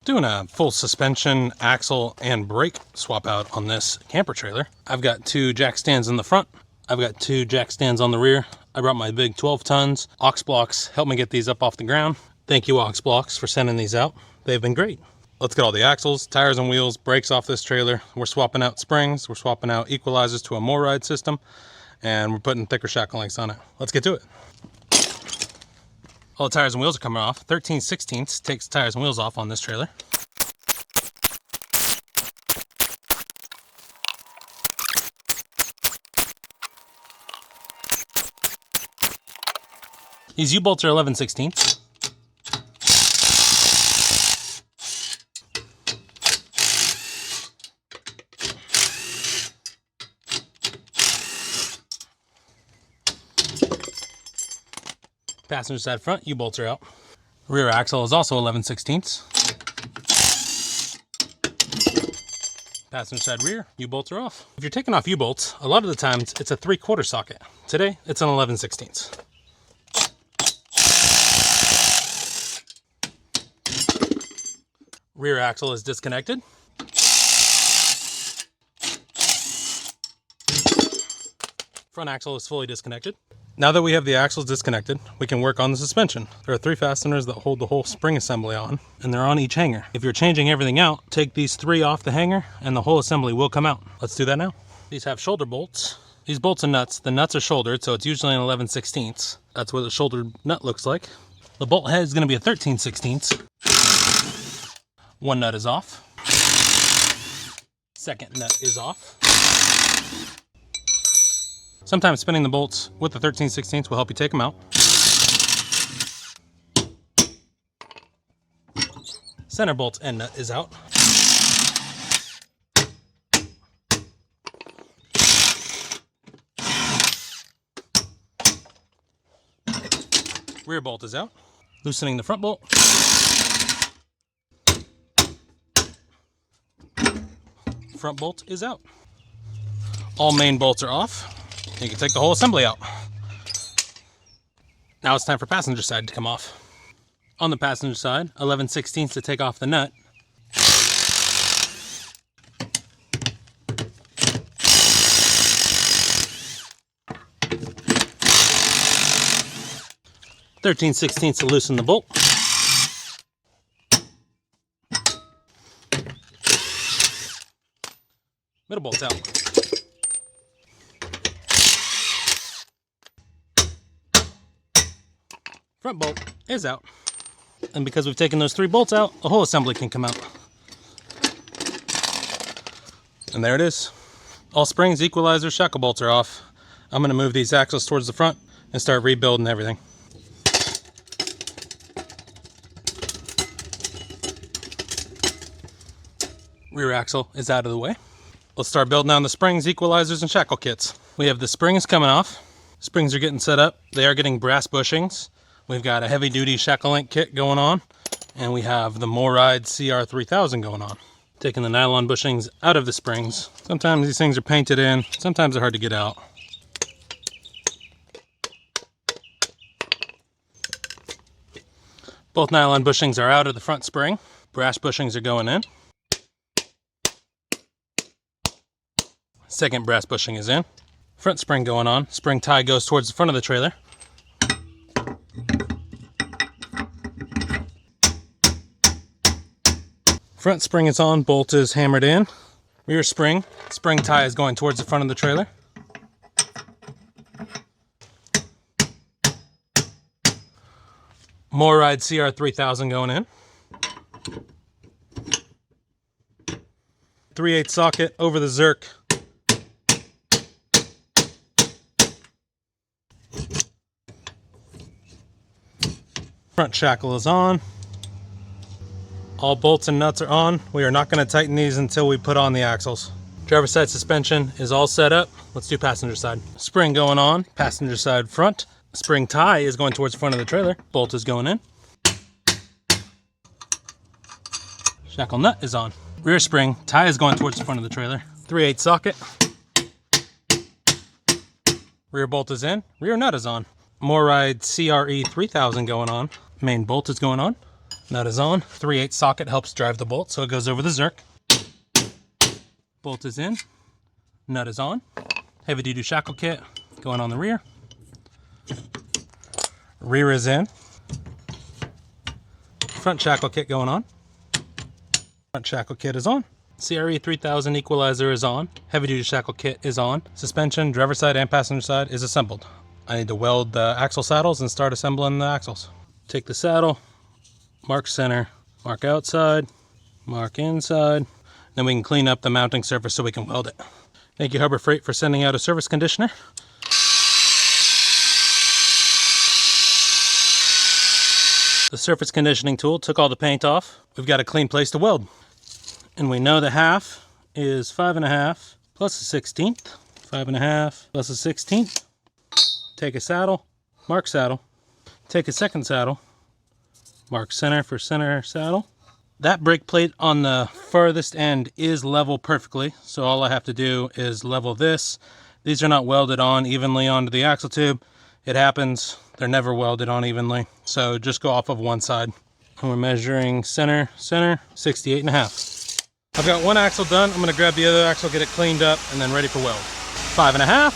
Doing a full suspension, axle, and brake swap out on this camper trailer. I've got 2 jack stands in the front. I've got 2 jack stands on the rear. I brought my big 12 tons. Aux blocks helped me get these up off the ground. Thank you, Aux blocks, for sending these out. They've been great. Let's get all the axles, tires, and wheels, brakes off this trailer. We're swapping out springs. We're swapping out equalizers to a Moryde system, and we're putting thicker shackle links on it. Let's get to it. All the tires and wheels are coming off. 13/16 takes tires and wheels off on this trailer. These U-bolts are 11/16. Passenger side front, U-bolts are out. Rear axle is also 11/16. Passenger side rear, U-bolts are off. If you're taking off U-bolts, a lot of the times it's a 3/4 socket. Today, it's an 11/16. Rear axle is disconnected. Front axle is fully disconnected. Now that we have the axles disconnected, we can work on the suspension. There are 3 fasteners that hold the whole spring assembly on, and they're on each hanger. If you're changing everything out, take these 3 off the hanger, and the whole assembly will come out. Let's do that now. These have shoulder bolts. These bolts and nuts, the nuts are shouldered, so it's usually an 11/16. That's what a shouldered nut looks like. The bolt head is going to be a 13/16. One nut is off. Second nut is off. Sometimes spinning the bolts with the 13/16 will help you take them out. Center bolt's end nut is out. Rear bolt is out. Loosening the front bolt. Front bolt is out. All main bolts are off. You can take the whole assembly out. Now it's time for passenger side to come off. On the passenger side, 11/16 to take off the nut. (13/16) to loosen the bolt. Middle bolt's out. Front bolt is out. And because we've taken those 3 bolts out, the whole assembly can come out. And there it is. All springs, equalizers, shackle bolts are off. I'm going to move these axles towards the front and start rebuilding everything. Rear axle is out of the way. Let's start building on the springs, equalizers, and shackle kits. We have the springs coming off. Springs are getting set up. They are getting brass bushings. We've got a heavy-duty shackle link kit going on, and we have the Moryde CR3000 going on. Taking the nylon bushings out of the springs. Sometimes these things are painted in, sometimes they're hard to get out. Both nylon bushings are out of the front spring. Brass bushings are going in. Second brass bushing is in. Front spring going on. Spring tie goes towards the front of the trailer. Front spring is on, bolt is hammered in. Rear spring, spring tie is going towards the front of the trailer. Moryde CR3000 going in. 3/8 socket over the Zerk. Front shackle is on. All bolts and nuts are on. We are not going to tighten these until we put on the axles. Driver's side suspension is all set up. Let's do passenger side. Spring going on, passenger side front. Spring tie is going towards the front of the trailer. Bolt is going in. Shackle nut is on. Rear spring, tie is going towards the front of the trailer. 3/8 socket. Rear bolt is in. Rear nut is on. Moryde CRE3000 going on. Main bolt is going on. Nut is on. 3/8 socket helps drive the bolt, so it goes over the Zerk. Bolt is in. Nut is on. Heavy duty shackle kit going on the rear. Rear is in. Front shackle kit going on. Front shackle kit is on. CRE 3000 equalizer is on. Heavy duty shackle kit is on. Suspension, driver side and passenger side is assembled. I need to weld the axle saddles and start assembling the axles. Take the saddle, mark center, mark outside, mark inside. Then we can clean up the mounting surface so we can weld it. Thank you Harbor Freight for sending out a surface conditioner. The surface conditioning tool took all the paint off. We've got a clean place to weld. And we know the half is 5.5 plus a 1/16. 5.5 plus a 1/16. Take a saddle, mark saddle. Take a second saddle, mark center for center saddle. That brake plate on the farthest end is level perfectly, so all I have to do is level this. These are not welded on evenly onto the axle tube. It happens, they're never welded on evenly, so just go off of one side. And we're measuring center, 68.5. I've got one axle done. I'm gonna grab the other axle, get it cleaned up, and then ready for weld. 5.5,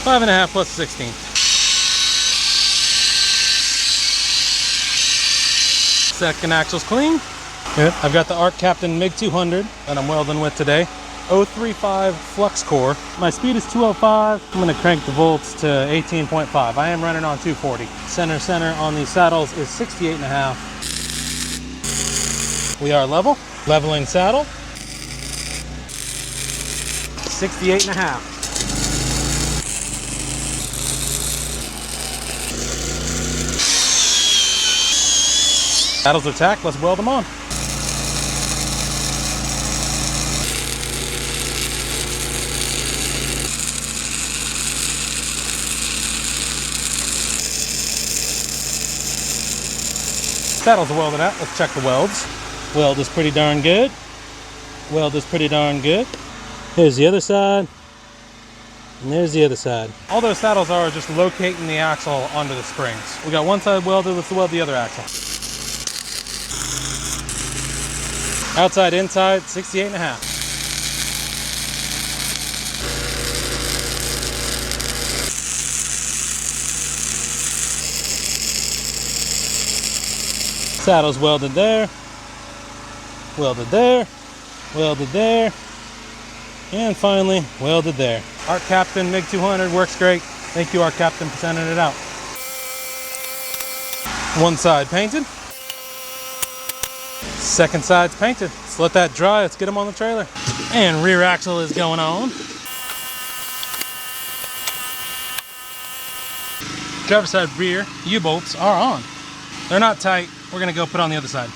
5.5 plus 16. Second axle's clean. Good. I've got the Arc Captain MiG 200 that I'm welding with today. 035 flux core. My speed is 205. I'm gonna crank the volts to 18.5. I am running on 240. Center on these saddles is 68.5. We are level. Leveling saddle. 68.5. Saddles are tacked, let's weld them on. Saddles are welded out, let's check the welds. Weld is pretty darn good. Weld is pretty darn good. Here's the other side, and there's the other side. All those saddles are just locating the axle onto the springs. We got one side welded, let's weld the other axle. Outside, inside, 68.5. Saddles welded there, welded there, welded there, and finally welded there. Arc Captain MiG 200 works great. Thank you, Arc Captain, for sending it out. One side painted. Second side's painted. Let's let that dry. Let's get them on the trailer. And rear axle is going on. Driver side rear U-bolts are on. They're not tight. We're gonna go put on the other side.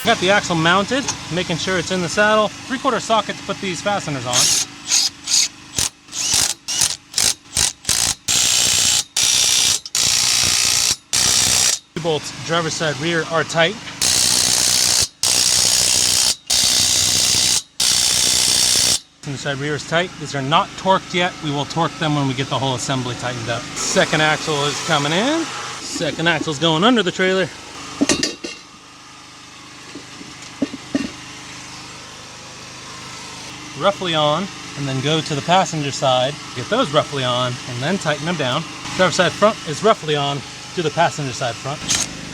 Got the axle mounted, making sure it's in the saddle. 3/4 socket to put these fasteners on. Bolts driver's side rear are tight. And the side rear is tight. These are not torqued yet. We will torque them when we get the whole assembly tightened up. Second axle is coming in. Second axle's going under the trailer. Roughly on, and then go to the passenger side. Get those roughly on, and then tighten them down. Driver's side front is roughly on to the passenger side front.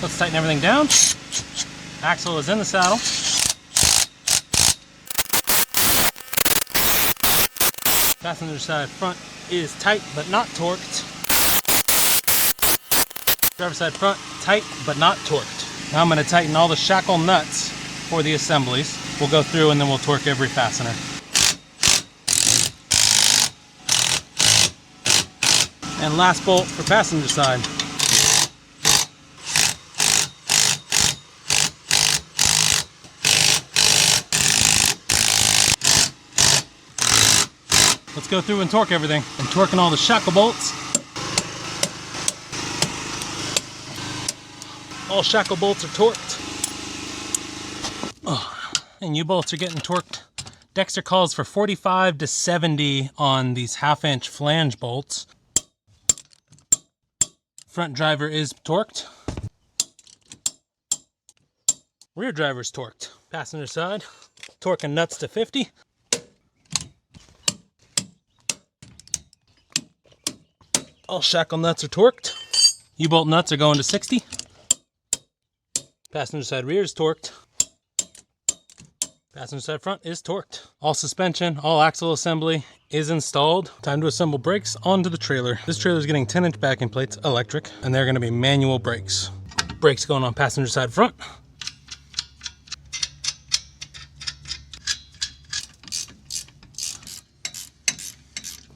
Let's tighten everything down. Axle is in the saddle. Passenger side front is tight but not torqued. Driver side front tight but not torqued. Now I'm going to tighten all the shackle nuts for the assemblies. We'll go through and then we'll torque every fastener. And last bolt for passenger side. Let's go through and torque everything. I'm torquing all the shackle bolts. All shackle bolts are torqued. Oh, and U-bolts are getting torqued. Dexter calls for 45 to 70 on these 1/2 inch flange bolts. Front driver is torqued. Rear driver is torqued. Passenger side, torquing nuts to 50. All shackle nuts are torqued. U-bolt nuts are going to 60. Passenger side rear is torqued. Passenger side front is torqued. All suspension, all axle assembly is installed. Time to assemble brakes onto the trailer. This trailer is getting 10-inch backing plates, electric, and they're going to be manual brakes. Brakes going on passenger side front.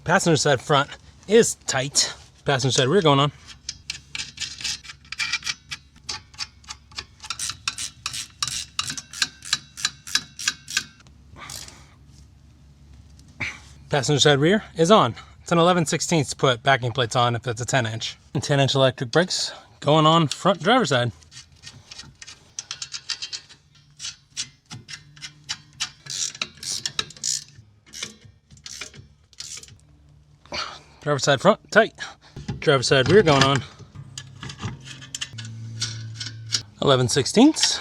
Passenger side front is tight. Passenger side rear going on. Passenger side rear is on. It's an 11/16 to put backing plates on if it's a 10-inch. And 10-inch electric brakes going on front driver side. Driver side front, tight. Driver side rear going on. 11/16.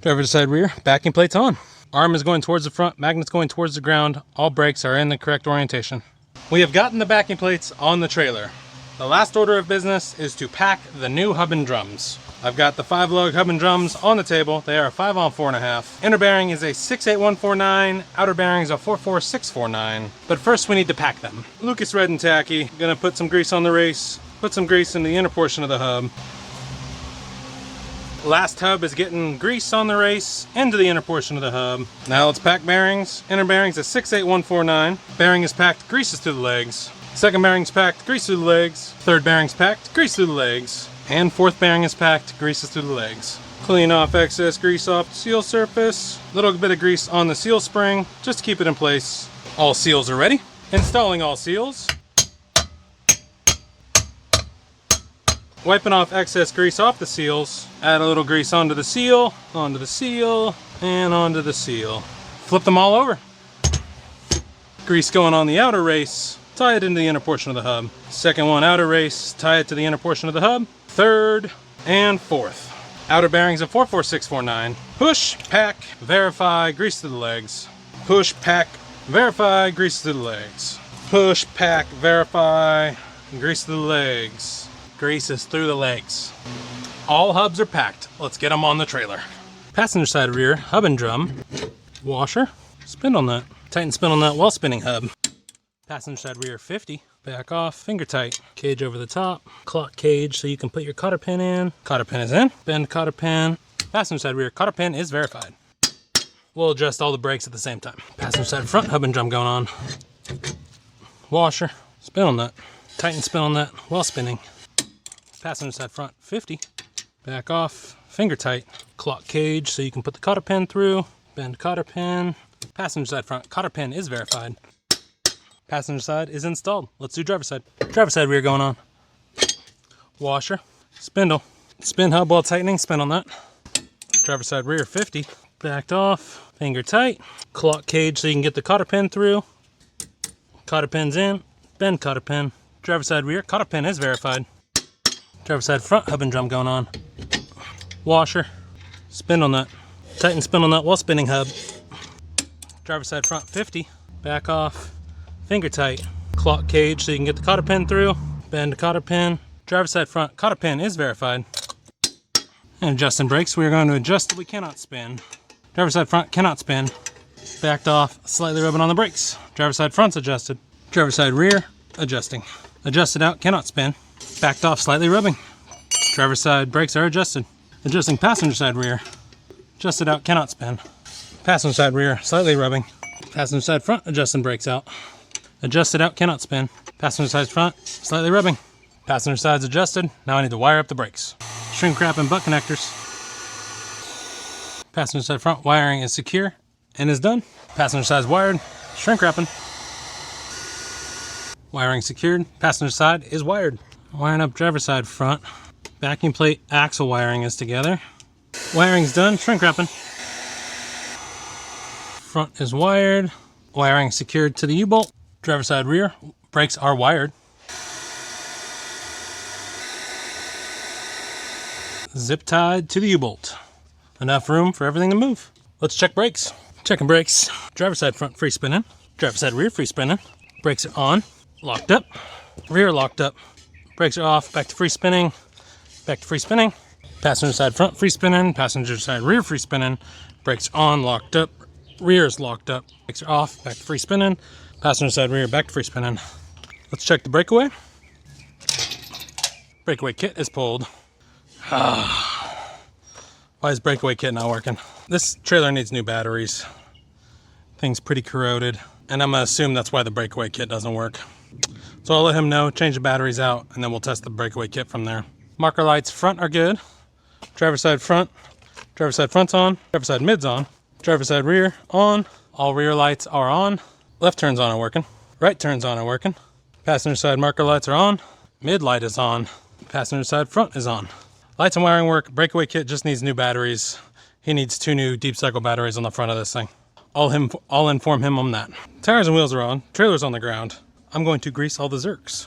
Driver side rear, backing plates on. Arm is going towards the front, magnets going towards the ground. All brakes are in the correct orientation. We have gotten the backing plates on the trailer. The last order of business is to pack the new hub and drums. I've got the 5-lug hub and drums on the table. They are 5 on 4.5. Inner bearing is a 68149, outer bearing is a 44649. But first we need to pack them. Lucas Red and Tacky, gonna put some grease on the race, put some grease in the inner portion of the hub. Last hub is getting grease on the race into the inner portion of the hub. Now let's pack bearings. Inner bearings is 68149. Bearing is packed, grease is through the legs. Second bearing is packed, grease through the legs. Third bearing is packed, grease through the legs. And fourth bearing is packed, grease is through the legs. Clean off excess grease off the seal surface. Little bit of grease on the seal spring, just to keep it in place. All seals are ready. Installing all seals. Wiping off excess grease off the seals. Add a little grease onto the seal, and onto the seal. Flip them all over. Grease going on the outer race. Tie it into the inner portion of the hub. Second one, outer race, tie it to the inner portion of the hub. Third and fourth. Outer bearings of 44649. Push, pack, verify, grease through the legs. Push, pack, verify, grease through the legs. Push, pack, verify, grease through the legs. Grease is through the legs. All hubs are packed. Let's get them on the trailer. Passenger side rear, hub and drum. Washer, spindle nut. Tighten spindle nut while spinning hub. Passenger side rear 50. Back off, finger tight. Cage over the top. Clock cage so you can put your cotter pin in. Cotter pin is in. Bend cotter pin. Passenger side rear cotter pin is verified. We'll adjust all the brakes at the same time. Passenger side front hub and drum going on. Washer, spindle nut. Tighten spindle nut while spinning. Passenger side front 50. Back off, finger tight. Clock cage so you can put the cotter pin through. Bend cotter pin. Passenger side front cotter pin is verified. Passenger side is installed. Let's do driver side. Driver side rear going on. Washer, spindle. Spin hub while tightening, spindle nut. Driver side rear 50. Backed off, finger tight. Clock cage so you can get the cotter pin through. Cotter pin's in, bend cotter pin. Driver side rear, cotter pin is verified. Driver side front hub and drum going on. Washer, spindle nut. Tighten spindle nut while spinning hub. Driver side front 50. Back off, finger tight. Clock cage so you can get the cotter pin through. Bend cotter pin. Driver side front cotter pin is verified. And adjusting brakes, we are going to adjust that we cannot spin. Driver side front cannot spin. Backed off, slightly rubbing on the brakes. Driver side front's adjusted. Driver side rear, adjusting. Adjusted out, cannot spin. Backed off, slightly rubbing. Driver side brakes are adjusted. Adjusting passenger side rear. Adjusted out, cannot spin. Passenger side rear, slightly rubbing. Passenger side front, adjusting brakes out. Adjusted out, cannot spin. Passenger side front, slightly rubbing. Passenger side's adjusted. Now I need to wire up the brakes. Shrink wrap and butt connectors. Passenger side front wiring is secure and is done. Passenger side's wired. Shrink wrapping. Wiring secured. Passenger side is wired. Wiring up driver side front. Backing plate axle wiring is together. Wiring's done. Shrink wrapping. Front is wired. Wiring secured to the U-bolt. Driver side rear. Brakes are wired. Zip tied to the U-bolt. Enough room for everything to move. Let's check brakes. Checking brakes. Driver's side front free spinning. Driver's side rear free spinning. Brakes are on, locked up. Rear locked up. Brakes are off, back to free spinning. Back to free spinning. Passenger side front free spinning. Passenger side rear free spinning. Brakes on, locked up. Rear is locked up. Brakes are off, back to free spinning. Passenger side rear, back to free spinning. Let's check the breakaway. Breakaway kit is pulled. Why is breakaway kit not working? This trailer needs new batteries. Thing's pretty corroded, and I'm gonna assume that's why the breakaway kit doesn't work. So I'll let him know, change the batteries out, and then we'll test the breakaway kit from there. Marker lights front are good. Driver's side front. Driver's side front's on. Driver's side mid's on. Driver's side rear on. All rear lights are on. Left turns on are working. Right turns on are working. Passenger side marker lights are on. Mid light is on. Passenger side front is on. Lights and wiring work. Breakaway kit just needs new batteries. He needs 2 new deep cycle batteries on the front of this thing. I'll inform him on that. Tires and wheels are on. Trailer's on the ground. I'm going to grease all the zerks.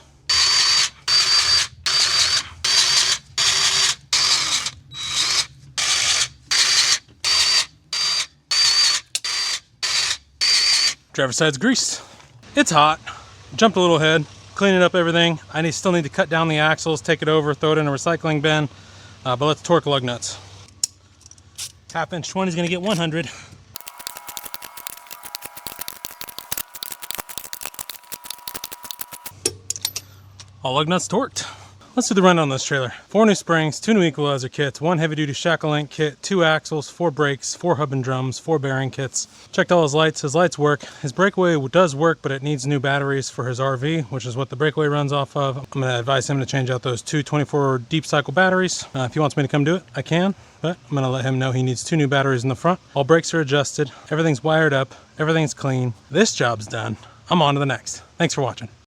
Driver's side's greased. It's hot. Jumped a little ahead, cleaning up everything. I still need to cut down the axles, take it over, throw it in a recycling bin. But let's torque lug nuts. 1/2 inch 20 is going to get 100. All lug nuts torqued. Let's do the run on this trailer. 4 new springs, 2 new equalizer kits, 1 heavy duty shackle link kit, 2 axles, 4 brakes, 4 hub and drums, 4 bearing kits. Checked all his lights. His lights work. His breakaway does work, but it needs new batteries for his RV, which is what the breakaway runs off of. I'm going to advise him to change out those 2 24 deep cycle batteries. If he wants me to come do it, I can, but I'm going to let him know he needs 2 new batteries in the front. All brakes are adjusted. Everything's wired up. Everything's clean. This job's done. I'm on to the next. Thanks for watching.